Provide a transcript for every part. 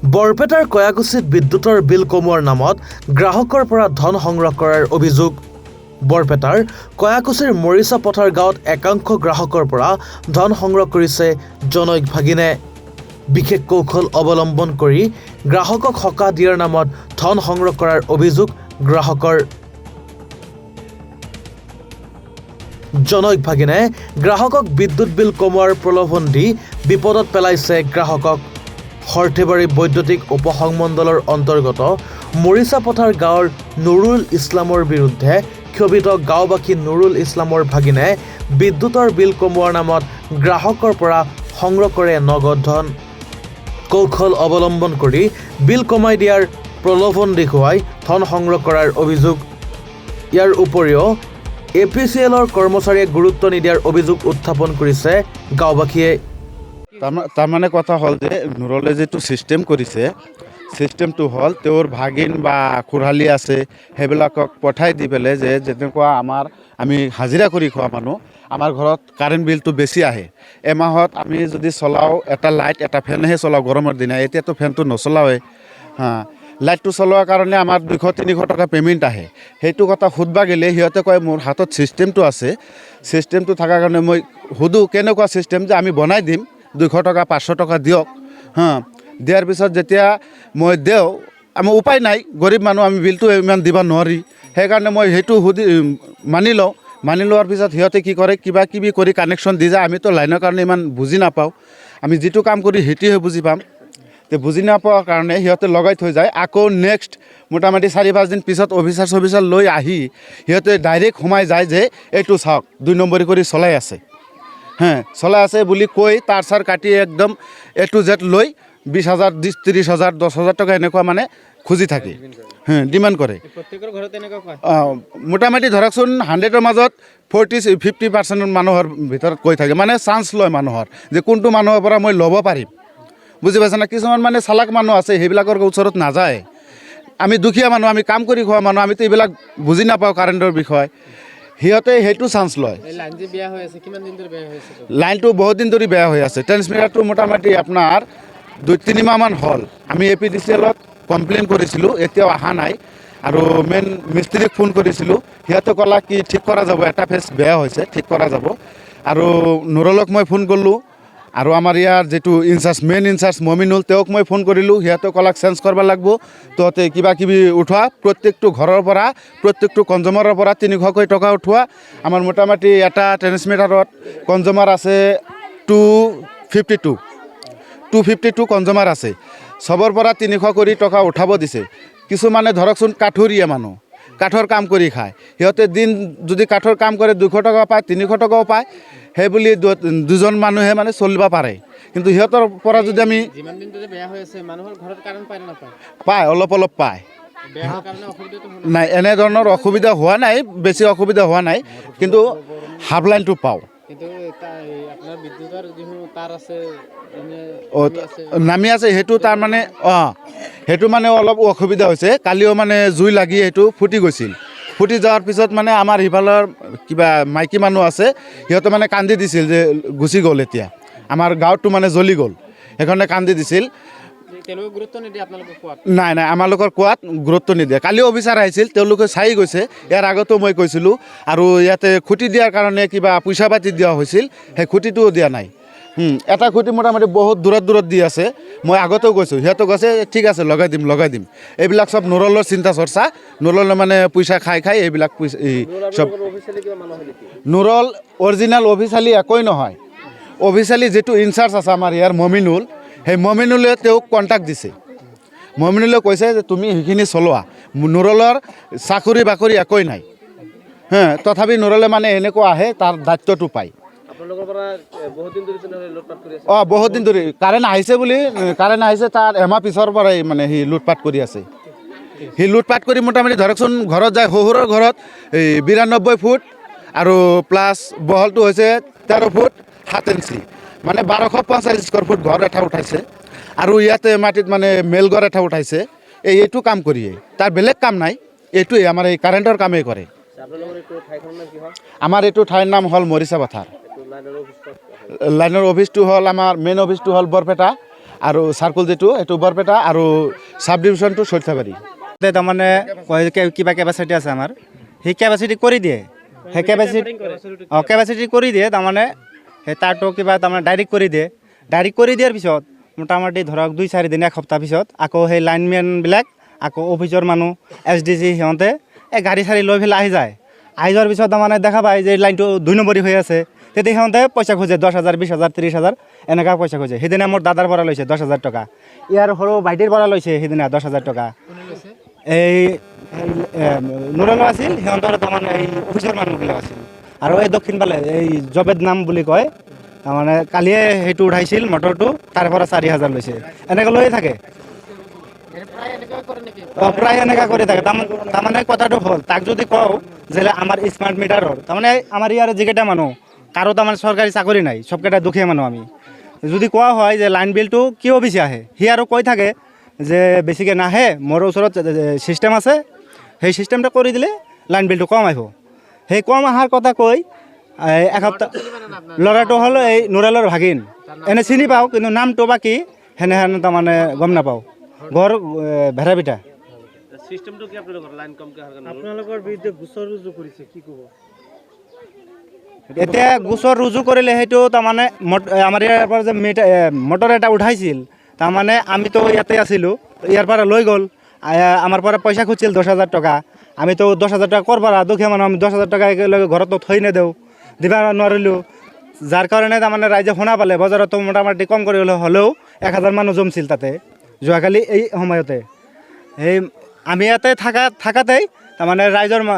বৰপেটাৰ কয়াকুছিত বিদ্যুতৰ বিল কমোৱাৰ নামত গ্ৰাহকৰ পৰা ধন সংগ্ৰহ কৰাৰ অভিযোগ। বৰপেটাৰ কয়াকুছিৰ মৰিচা পথাৰ গাঁৱত একাংশ গ্ৰাহকৰ পৰা ধন সংগ্ৰহ কৰিছে জনৈক ভাগিনে। বিশেষ কৌশল অৱলম্বন কৰি গ্ৰাহকক সকাহ দিয়াৰ নামত ধন সংগ্ৰহ কৰাৰ অভিযোগ গ্ৰাহকৰ। জনৈক ভাগিনে গ্ৰাহকক বিদ্যুৎ বিল কমোৱাৰ প্ৰলোভন দি বিপদত পেলাইছে গ্ৰাহকক। সৰ্থেবাৰী বৈদ্যুতিক উপসংমণ্ডলৰ অন্তৰ্গত মৰিচা পথাৰ গাঁৱৰ নুৰুল ইছলামৰ বিৰুদ্ধে ক্ষোভিত গাঁওবাসী নুৰুল ইছলামৰ ভাগিনে বিদ্যুতৰ বিল কমোৱাৰ নামত গ্ৰাহকৰ পৰা সংগ্ৰহ কৰে নগদ ধন। কৌশল অৱলম্বন কৰি বিল কমাই দিয়াৰ প্ৰলোভন দেখুৱাই ধন সংগ্ৰহ কৰাৰ অভিযোগ। ইয়াৰ উপৰিও APCLৰ কৰ্মচাৰীয়ে গুৰুত্ব নিদিয়াৰ অভিযোগ উত্থাপন কৰিছে গাঁওবাসীয়ে। তাৰমানে কথা হ'ল যে নুৰলে যিটো ছিষ্টেম কৰিছে, ছিষ্টেমটো হ'ল তেওঁৰ ভাগিন বা খুৰালি আছে সেইবিলাকক পঠাই দি পেলাই যে যেনেকুৱা আমি হাজিৰা কৰি খোৱা মানুহ, আমাৰ ঘৰত কাৰেণ্ট বিলটো বেছি আহে। এমাহত আমি যদি চলাওঁ এটা লাইট এটা ফেনহে চলাওঁ গৰমৰ দিনা, এতিয়াতো ফেনটো নচলাওৱে। লাইটটো চলোৱাৰ কাৰণে আমাৰ 200-300 টকা পে'মেণ্ট আহে। সেইটো কথা সুধবা গ'লে সিহঁতে কয় মোৰ হাতত ছিষ্টেমটো আছে, ছিষ্টেমটো থকাৰ কাৰণে মই সুধোঁ কেনেকুৱা ছিষ্টেম, যে আমি বনাই দিম 200 টকা 500 টকা দিয়ক। দিয়াৰ পিছত যেতিয়া মই দিওঁ, আমাৰ উপায় নাই, গৰীব মানুহ, আমি বিলটো ইমান দিব নোৱাৰি। সেইকাৰণে মই সেইটো মানি লওঁ। মানি লোৱাৰ পিছত সিহঁতে কি কৰে, কিবা কিবি কৰি কানেকশ্যন দি যায়। আমিতো লাইনৰ কাৰণে ইমান বুজি নাপাওঁ, আমি যিটো কাম কৰি সেইটোহে বুজি পাম। তে বুজি নাপোৱাৰ কাৰণে সিহঁতে লগাই থৈ যায়। আকৌ নেক্সট মোটামুটি 4-5 দিন পিছত অফিচাৰ লৈ আহি সিহঁতে ডাইৰেক্ট সোমাই যায় যে এইটো চাওক 2 নম্বৰী কৰি চলাই আছে, চলাই আছে বুলি কৈ তাৰ চাৰ কাটি একদম A to Z লৈ 20,000, 30,000, 10,000 টকা এনেকুৱা মানে খুজি থাকে, ডিমাণ্ড কৰে। মোটামুটি ধৰকচোন 100ৰ মাজত 40-50% মানুহৰ ভিতৰত কৈ থাকে, মানে চান্স লয় মানুহৰ যে কোনটো মানুহৰ পৰা মই ল'ব পাৰিম। বুজি পাইছে না? কিছুমান মানে চালাক মানুহ আছে, সেইবিলাকৰ ওচৰত নাযায়। আমি দুখীয়া মানুহ, আমি কাম কৰি খোৱা মানুহ, আমিতো এইবিলাক বুজি নাপাওঁ কাৰেণ্টৰ বিষয়। সিহঁতে সেইটো চান্স লয়। লাইনটো বহুত দিন ধৰি বেয়া হৈ আছে। ট্ৰেন্সমিটাৰটো মোটামুটি আপোনাৰ 2-3 মাহমান হ'ল। আমি APDCLত কমপ্লেইন কৰিছিলোঁ, এতিয়াও অহা নাই। আৰু মেইন মিস্ত্ৰীক ফোন কৰিছিলোঁ, সিহঁতে ক'লা কি ঠিক কৰা যাব, এটা ফেজ বেয়া হৈছে, ঠিক কৰা যাব। আৰু নুৰলক মই ফোন কৰিলোঁ, আৰু আমাৰ ইয়াৰ যিটো মেইন ইনচাৰ্জ মমিনুল, তেওঁক মই ফোন কৰিলোঁ। সিহঁতে ক'লাক চেঞ্জ কৰিব লাগিব, তহঁতে কিবা কিবি উঠোৱা, প্ৰত্যেকটো ঘৰৰ পৰা, প্ৰত্যেকটো কনজিউমাৰৰ পৰা 300কৈ টকা উঠোৱা। আমাৰ মোটামুটি এটা ট্ৰেন্সমিটাৰত কনজিউমাৰ আছে 252 কনজিউমাৰ আছে। চবৰ পৰা 300 কৰি টকা উঠাব দিছে। কিছুমানে ধৰকচোন কাঠুৰীয়া মানুহ, কাঠৰ কাম কৰি খায়, সিহঁতে দিন যদি কাঠৰ কাম কৰে 200 টকা পায়, 300 টকাও পায়। সেইবুলি দুজন মানুহে মানে চলিব পাৰে। কিন্তু সিহঁতৰ পৰা যদি আমি পায়, অলপ অলপ পায়, নাই এনেধৰণৰ অসুবিধা হোৱা নাই, বেছি অসুবিধা হোৱা নাই। কিন্তু হাফ লাইনটো পাওঁ, নামি আছে। সেইটো তাৰমানে সেইটো মানে অলপ অসুবিধা হৈছে। কালিও মানে জুই লাগি সেইটো ফুটি গৈছিল। ফুটি যোৱাৰ পিছত মানে আমাৰ সিফালৰ কিবা মাইকী মানুহ আছে, সিহঁতে মানে কান্দি দিছিল যে গুচি গ'ল, এতিয়া আমাৰ গাঁৱটো মানে জ্বলি গ'ল, সেইকাৰণে কান্দি দিছিল। নাই আমালোকৰ কোৱাত গুৰুত্ব নিদিয়ে। কালিও অফিচাৰ আহিছিল, তেওঁলোকে চাই গৈছে। ইয়াৰ আগতো মই কৈছিলোঁ। আৰু ইয়াতে খুঁটি দিয়াৰ কাৰণে কিবা পইচা পাতি দিয়া হৈছিল, সেই খুঁটিটোও দিয়া নাই। এটা খুঁটি মোটামুটি বহুত দূৰত দি আছে। মই আগতেও কৈছোঁ, সিহঁতে কৈছে ঠিক আছে লগাই দিম। এইবিলাক চব নুৰলৰ চিন্তা চৰ্চা। নুৰলে মানে পইচা খাই এইবিলাক চব। নুৰল অৰিজিনেল অফিচিয়েলি একোৱেই নহয়। অফিচিয়েলি যিটো ইনচাৰ্জ আছে আমাৰ ইয়াৰ মমিনুল, সেই মমিনুলে তেওঁক কণ্টেক্ট দিছে। মমিনুলে কৈছে যে তুমি সেইখিনি চলোৱা, নুৰলৰ চাকৰি বাকৰি একোৱেই নাই। তথাপি নুৰলে মানে এনেকুৱা আহে, তাৰ দায়িত্বটো পায়। বহুত দিন ধৰি কাৰেণ্ট আহিছে তাৰ এমাহ পিছৰ পৰাই মানে সি লুটপাট কৰি আছে। সি লুটপাট কৰি মোটামুটি ধৰকচোন ঘৰত যায়, শহুৰৰ ঘৰত 92 ফুট আৰু প্লাছ বহলটো হৈছে 13 ফুট 7 ইঞ্চি, মানে 1250 স্কোৱাৰ ফুট ঘৰ এটা উঠাইছে। আৰু ইয়াতে মাটিত মানে মেলঘৰ এটা উঠাইছে। এইটো কাম কৰিয়ে, তাৰ বেলেগ কাম নাই। এইটোৱে আমাৰ এই কাৰেণ্টৰ কামেই কৰে। আমাৰ এইটো ঠাইৰ নাম হ'ল মৰিচা পথাৰ। লাইনৰ অফিচটো হ'ল আমাৰ মেইন অফিচটো হ'ল বৰপেটা, আৰু চাৰ্কুল যিটো এইটো বৰপেটা আৰু চাব ডিভিশ্যনটো সৰ্থেবাৰী। তাৰমানে কিবা কেপাচিটি আছে আমাৰ, সেই কেপাচিটি কৰি দিয়ে, সেই কেপাচিটি কৰি দিয়ে, তাৰমানে সেই তাৰটো কিবা তাৰমানে ডাইৰেক্ট কৰি দিয়াৰ পিছত মোটামুটি ধৰক 2-4 দিন এসপ্তাহ পিছত আকৌ সেই লাইনমেনবিলাক আকৌ অফিচৰ মানুহ SDC সিহঁতে এই গাড়ী চাড়ী লৈ পেলাই আহি যোৱাৰ পিছত তাৰমানে দেখা পায় যে লাইনটো 2 নম্বৰী হৈ আছে, তেতিয়া সিহঁতে পইচা খোজে 10,000, 20,000, 30,000 এনেকুৱা পইচা খোজে। সেইদিনা মোৰ দাদাৰ পৰা লৈছে 10,000 টকা, ইয়াৰ সৰু ভাইটিৰ পৰা লৈছে সেইদিনা 10,000 টকা। এই নুৰলো আছিল, সিহঁতৰ তাৰমানে এই অফিচৰ মানুহবিলাক আছিল। আৰু এই দক্ষিণ ফালে এই জবেদ নাম বুলি কয়, তাৰমানে কালিয়ে সেইটো উঠাইছিল মটৰটো, তাৰ পৰা 4,000 লৈছে, এনেকৈ লৈয়ে থাকে। প্ৰায় এনেকুৱা কৰি থাকে। তাৰমানে কথাটো হ'ল, তাক যদি কওঁ যে আমাৰ স্মাৰ্ট মিটাৰৰ, তাৰমানে আমাৰ ইয়াৰ যিকেইটা মানুহ কাৰো তাৰমানে চৰকাৰী চাকৰি নাই, চবকেইটা দুখীয়া মানুহ আমি, যদি কোৱা হয় যে লাইন বিলটো কিয় বেছি আহে, সি আৰু কৈ থাকে যে বেছিকৈ নাহে, মোৰ ওচৰত ছিষ্টেম আছে, সেই ছিষ্টেমটো কৰি দিলে লাইন বিলটো কম আহিব। সেই কম অহাৰ কথা কৈ এসপ্তাহ, ল'ৰাটো হ'ল এই নুৰালৰ ভাগিন, এনে চিনি পাওঁ কিন্তু নামটো বা কি সেনেহেন তাৰমানে গম নাপাওঁ। ঘৰ ভেড়াবিটা। সিস্টেমটো কি আপোনালোকৰ লাইন কমকৈ অহাৰ কাৰণে আপোনালোকৰ বিৰুদ্ধে গোচৰ ৰুজু কৰিছে, কি ক'ব? এতিয়া গোচৰ ৰুজু কৰিলে সেইটো তাৰমানে আমাৰ ইয়াৰ পৰা যে মটৰ এটা উঠাইছিল, তাৰমানে আমিতো ইয়াতে আছিলোঁ, ইয়াৰ পৰা লৈ গ'ল, আমাৰ পৰা পইচা খুজিছিল 10,000 টকা। আমিতো 10,000 টকা ক'ৰ পৰা, দুখীয়া মানুহ, আমি 10,000 টকা একেলগে ঘৰতো থৈ নেদেওঁ, দিব নোৱাৰিলোঁ। যাৰ কাৰণে তাৰমানে ৰাইজে শুনা পালে, বজাৰতো মোটামুটি কম কৰি হ'লেও 1,000 মানুহ জমছিল তাতে যোৱাকালি এই সময়তে। সেই আমি ইয়াতে থাকাতেই তাৰমানে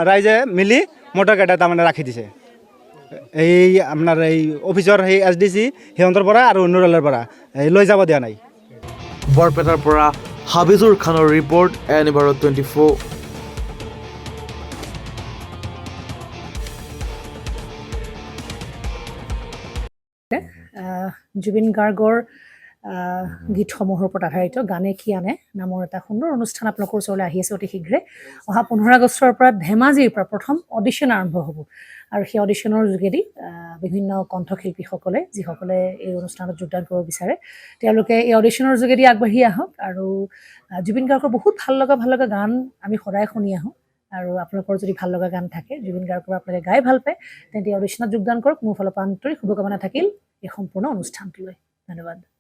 ৰাইজে মিলি মটৰকেইটা তাৰমানে ৰাখি দিছে, এই আপোনাৰ এই অফিচৰ সেই SDC সিহঁতৰ পৰা আৰু নুৰালৰ পৰা লৈ যাব দিয়া নাই। বৰপেটাৰ পৰা হাবিজুৰ খানৰ ৰিপৰ্ট, এনিভাৰত 24। জুবিন গাৰ্গৰ গীতসমূহৰ ওপৰত আধাৰিত গানে কি আনে নামৰ এটা সুন্দৰ অনুষ্ঠান আপোনালোকৰ ওচৰলৈ আহি আছে অতি শীঘ্ৰে। অহা 15 আগষ্টৰ পৰা ধেমাজিৰ পৰা প্ৰথম অডিশ্যন আৰম্ভ হ'ব, আৰু সেই অডিশ্যনৰ যোগেদি বিভিন্ন কণ্ঠশিল্পীসকলে যিসকলে এই অনুষ্ঠানত যোগদান কৰিব বিচাৰে, তেওঁলোকে এই অডিশ্যনৰ যোগেদি আগবাঢ়ি আহক। আৰু জুবিন গাৰ্গৰ বহুত ভাল লগা গান আমি সদায় শুনি আহোঁ, আৰু আপোনালোকৰ যদি ভাল লগা গান থাকে, জুবিন গাৰ্গৰ আপোনালোকে গাই ভাল পায়, তেন্তে অডিশ্যনত যোগদান কৰক। মোৰ ফালৰ পৰা আন্তৰিক শুভকামনা থাকিল এই সম্পূৰ্ণ অনুষ্ঠানটোলৈ। ধন্যবাদ।